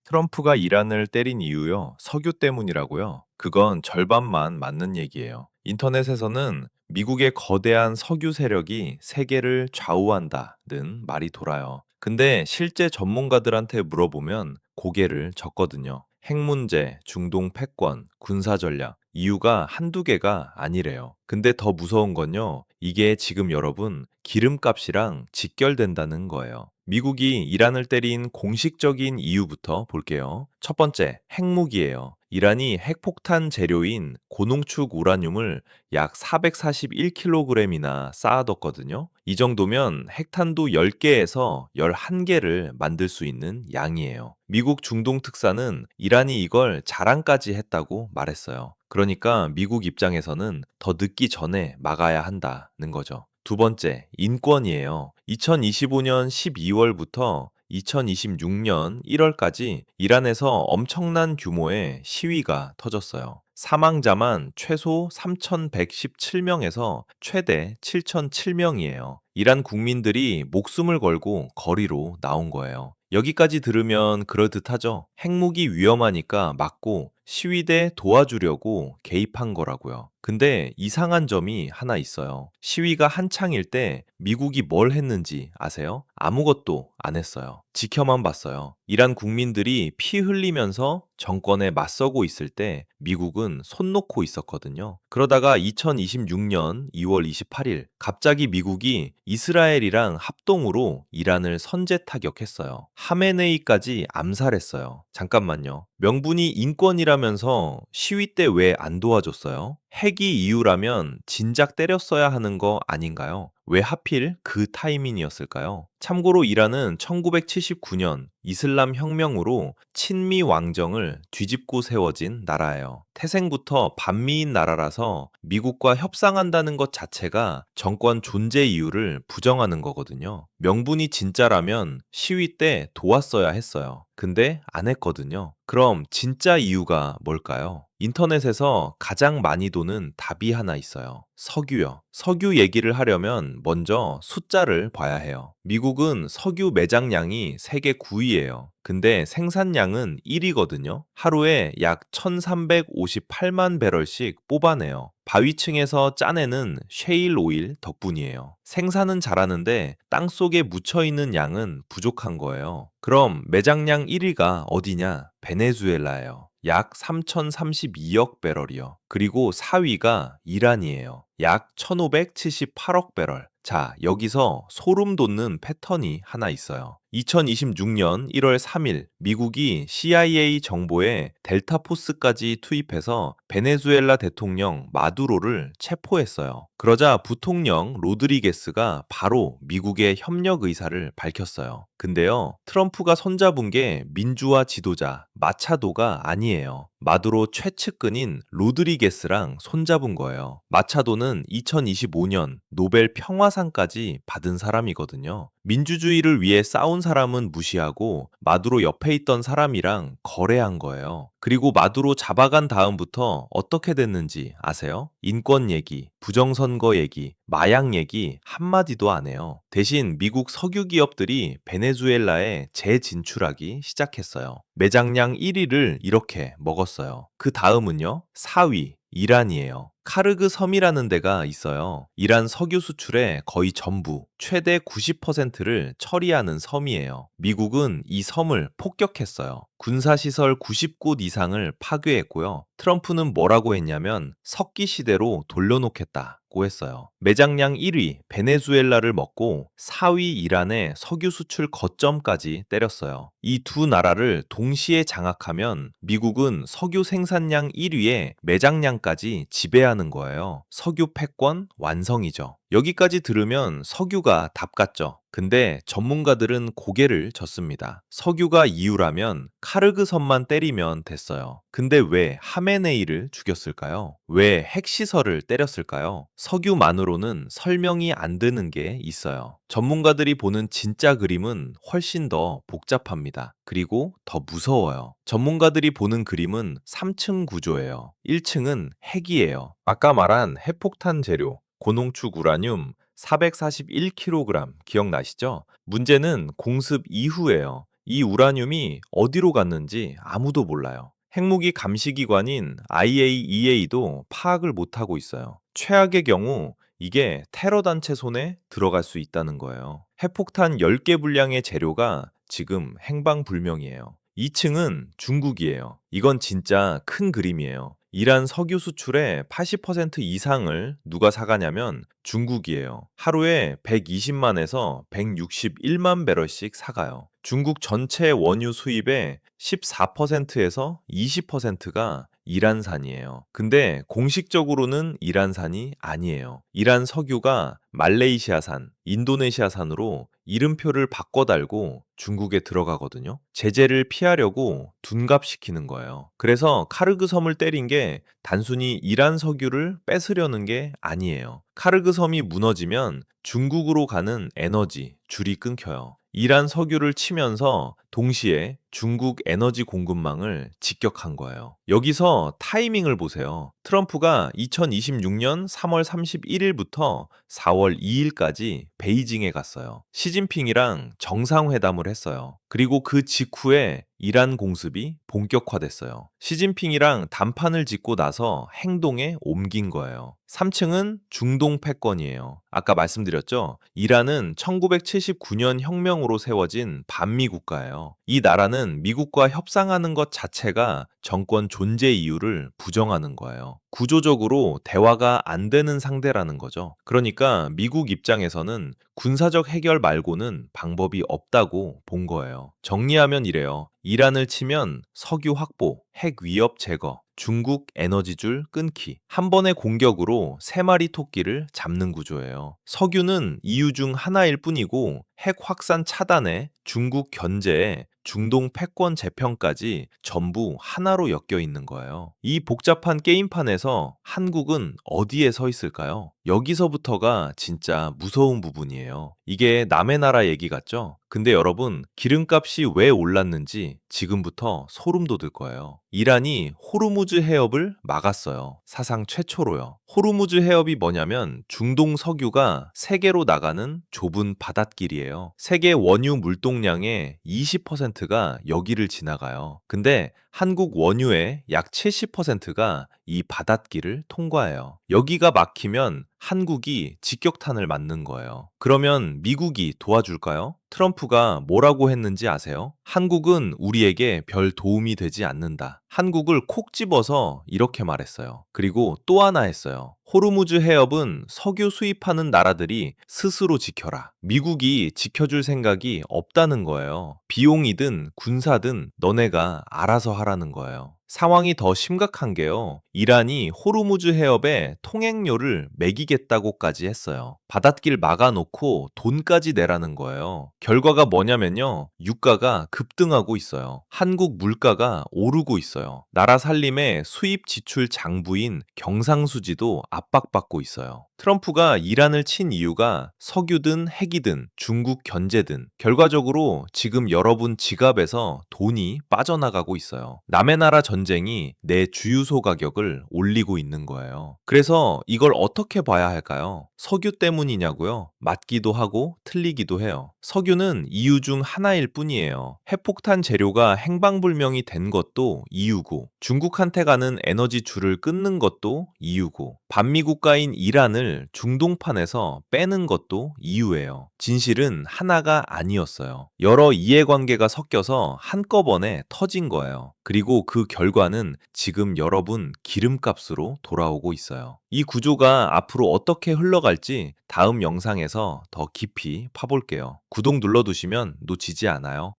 트럼프가 이란을 때린 이유요, 석유 때문이라고요? 그건 절반만 맞는 얘기예요. 인터넷에서는 미국의 거대한 석유 세력이 세계를 좌우한다는 말이 돌아요. 근데 실제 전문가들한테 물어보면 고개를 젓거든요. 핵 문제, 중동 패권, 군사 전략, 이유가 한두 개가 아니래요. 근데 더 무서운 건요, 이게 지금 여러분 기름값이랑 직결된다는 거예요. 미국이 이란을 때린 공식적인 이유부터 볼게요. 첫 번째, 핵무기예요. 이란이 핵폭탄 재료인 고농축 우라늄을 약 441kg이나 쌓아뒀거든요. 이 정도면 핵탄두 10개에서 11개를 만들 수 있는 양이에요. 미국 중동 특사는 이란이 이걸 자랑까지 했다고 말했어요. 그러니까 미국 입장에서는 더 늦기 전에 막아야 한다는 거죠. 두 번째, 인권이에요. 2025년 12월부터 2026년 1월까지 이란에서 엄청난 규모의 시위가 터졌어요. 사망자만 최소 3,117명에서 최대 7,007명이에요. 이란 국민들이 목숨을 걸고 거리로 나온 거예요. 여기까지 들으면 그럴듯하죠? 핵무기 위험하니까 막고 시위대 도와주려고 개입한 거라고요. 근데 이상한 점이 하나 있어요. 시위가 한창일 때 미국이 뭘 했는지 아세요? 아무것도 안 했어요. 지켜만 봤어요. 이란 국민들이 피 흘리면서 정권에 맞서고 있을 때 미국은 손 놓고 있었거든요. 그러다가 2026년 2월 28일 갑자기 미국이 이스라엘이랑 합동으로 이란을 선제 타격했어요. 하메네이까지 암살했어요. 잠깐만요. 명분이 인권이라면서 시위 때 왜 안 도와줬어요? 핵이 이유라면 진작 때렸어야 하는 거 아닌가요? 왜 하필 그 타이밍이었을까요? 참고로 이란은 1979년 이슬람 혁명으로 친미 왕정을 뒤집고 세워진 나라예요. 태생부터 반미인 나라라서 미국과 협상한다는 것 자체가 정권 존재 이유를 부정하는 거거든요. 명분이 진짜라면 시위 때 도왔어야 했어요. 근데 안 했거든요. 그럼 진짜 이유가 뭘까요? 인터넷에서 가장 많이 도는 답이 하나 있어요. 석유요. 석유 얘기를 하려면 먼저 숫자를 봐야 해요. 미국은 석유 매장량이 세계 9위예요. 근데 생산량은 1위거든요. 하루에 약 1358만 배럴씩 뽑아내요. 바위층에서 짜내는 셰일 오일 덕분이에요. 생산은 잘하는데 땅속에 묻혀있는 양은 부족한 거예요. 그럼 매장량 1위가 어디냐? 베네수엘라예요. 약 3,032억 배럴이요. 그리고 4위가 이란이에요. 약 1,578억 배럴. 자, 여기서 소름 돋는 패턴이 하나 있어요. 2026년 1월 3일 미국이 CIA 정보에 델타 포스까지 투입해서 베네수엘라 대통령 마두로를 체포했어요. 그러자 부통령 로드리게스가 바로 미국의 협력 의사를 밝혔어요. 근데요, 트럼프가 손잡은 게 민주화 지도자 마차도가 아니에요. 마두로 최측근인 로드리게스랑 손잡은 거예요. 마차도는 2025년 노벨 평화상까지 받은 사람이거든요. 민주주의를 위해 싸운 사람은 무시하고 마두로 옆에 있던 사람이랑 거래한 거예요. 그리고 마두로 잡아간 다음부터 어떻게 됐는지 아세요? 인권 얘기, 부정선거 얘기, 마약 얘기 한마디도 안 해요. 대신 미국 석유 기업들이 베네수엘라에 재진출하기 시작했어요. 매장량 1위를 이렇게 먹었어요. 그 다음은요, 4위, 이란이에요. 카르그 섬이라는 데가 있어요. 이란 석유 수출의 거의 전부, 최대 90%를 처리하는 섬이에요. 미국은 이 섬을 폭격했어요. 군사시설 90곳 이상을 파괴했고요. 트럼프는 뭐라고 했냐면 석기 시대로 돌려놓겠다고 했어요. 매장량 1위 베네수엘라를 먹고 4위 이란의 석유 수출 거점까지 때렸어요. 이 두 나라를 동시에 장악하면 미국은 석유 생산량 1위에 매장량까지 지배하는 거예요. 석유 패권 완성이죠. 여기까지 들으면 석유가 답 같죠? 근데 전문가들은 고개를 젓습니다. 석유가 이유라면 카르그선만 때리면 됐어요. 근데 왜 하메네이를 죽였을까요? 왜 핵시설을 때렸을까요? 석유만으로는 설명이 안 되는 게 있어요. 전문가들이 보는 진짜 그림은 훨씬 더 복잡합니다. 그리고 더 무서워요. 전문가들이 보는 그림은 3층 구조예요. 1층은 핵이에요. 아까 말한 핵폭탄 재료, 고농축 우라늄 441kg 기억나시죠? 문제는 공습 이후예요. 이 우라늄이 어디로 갔는지 아무도 몰라요. 핵무기 감시기관인 IAEA도 파악을 못하고 있어요. 최악의 경우 이게 테러 단체 손에 들어갈 수 있다는 거예요. 핵폭탄 10개 분량의 재료가 지금 행방불명이에요. 2층은 중국이에요. 이건 진짜 큰 그림이에요. 이란 석유 수출의 80% 이상을 누가 사가냐면 중국이에요. 하루에 120만에서 161만 배럴씩 사가요. 중국 전체 원유 수입의 14%에서 20%가 이란산이에요. 근데 공식적으로는 이란산이 아니에요. 이란 석유가 말레이시아산, 인도네시아산으로 이름표를 바꿔 달고 중국에 들어가거든요. 제재를 피하려고 둔갑시키는 거예요. 그래서 카르그 섬을 때린 게 단순히 이란 석유를 뺏으려는 게 아니에요. 카르그 섬이 무너지면 중국으로 가는 에너지 줄이 끊겨요. 이란 석유를 치면서 동시에 중국 에너지 공급망을 직격한 거예요. 여기서 타이밍을 보세요. 트럼프가 2026년 3월 31일부터 4월 2일까지 베이징에 갔어요. 시진핑이랑 정상회담을 했어요. 그리고 그 직후에 이란 공습이 본격화됐어요. 시진핑이랑 담판을 짓고 나서 행동에 옮긴 거예요. 3층은 중동 패권이에요. 아까 말씀드렸죠? 이란은 1979년 혁명으로 세워진 반미 국가예요. 이 나라는 미국과 협상하는 것 자체가 정권 존재 이유를 부정하는 거예요. 구조적으로 대화가 안 되는 상대라는 거죠. 그러니까 미국 입장에서는 군사적 해결 말고는 방법이 없다고 본 거예요. 정리하면 이래요. 이란을 치면 석유 확보, 핵 위협 제거, 중국 에너지줄 끊기. 한 번의 공격으로 세 마리 토끼를 잡는 구조예요. 석유는 이유 중 하나일 뿐이고 핵 확산 차단에 중국 견제에 중동 패권 재편까지 전부 하나로 엮여 있는 거예요. 이 복잡한 게임판에서 한국은 어디에 서 있을까요? 여기서부터가 진짜 무서운 부분이에요. 이게 남의 나라 얘기 같죠? 근데 여러분, 기름값이 왜 올랐는지 지금부터 소름 돋을 거예요. 이란이 호르무즈 해협을 막았어요. 사상 최초로요. 호르무즈 해협이 뭐냐면 중동 석유가 세계로 나가는 좁은 바닷길이에요. 세계 원유 물동량의 20%가 여기를 지나가요. 근데 한국 원유의 약 70%가 이 바닷길을 통과해요. 여기가 막히면 한국이 직격탄을 맞는 거예요. 그러면 미국이 도와줄까요? 트럼프가 뭐라고 했는지 아세요? 한국은 우리에게 별 도움이 되지 않는다. 한국을 콕 집어서 이렇게 말했어요. 그리고 또 하나 했어요. 호르무즈 해협은 석유 수입하는 나라들이 스스로 지켜라. 미국이 지켜줄 생각이 없다는 거예요. 비용이든 군사든 너네가 알아서 하라는 거예요. 상황이 더 심각한 게요. 이란이 호르무즈 해협에 통행료를 매기겠다고까지 했어요. 바닷길 막아놓고 돈까지 내라는 거예요. 결과가 뭐냐면요. 유가가 급등하고 있어요. 한국 물가가 오르고 있어요. 나라 살림의 수입 지출 장부인 경상수지도 압박받고 있어요. 트럼프가 이란을 친 이유가 석유든 핵이든 중국 견제든 결과적으로 지금 여러분 지갑에서 돈이 빠져나가고 있어요. 남의 나라 전쟁이 내 주유소 가격을 올리고 있는 거예요. 그래서 이걸 어떻게 봐야 할까요? 석유 때문이냐고요? 맞기도 하고 틀리기도 해요. 석유는 이유 중 하나일 뿐이에요. 핵폭탄 재료가 행방불명이 된 것도 이유고, 중국한테 가는 에너지 줄을 끊는 것도 이유고, 반미 국가인 이란을 중동판에서 빼는 것도 이유예요. 진실은 하나가 아니었어요. 여러 이해관계가 섞여서 한꺼번에 터진 거예요. 그리고 그 결과는 지금 여러분 기름값으로 돌아오고 있어요. 이 구조가 앞으로 어떻게 흘러갈지 다음 영상에서 더 깊이 파볼게요. 구독 눌러두시면 놓치지 않아요.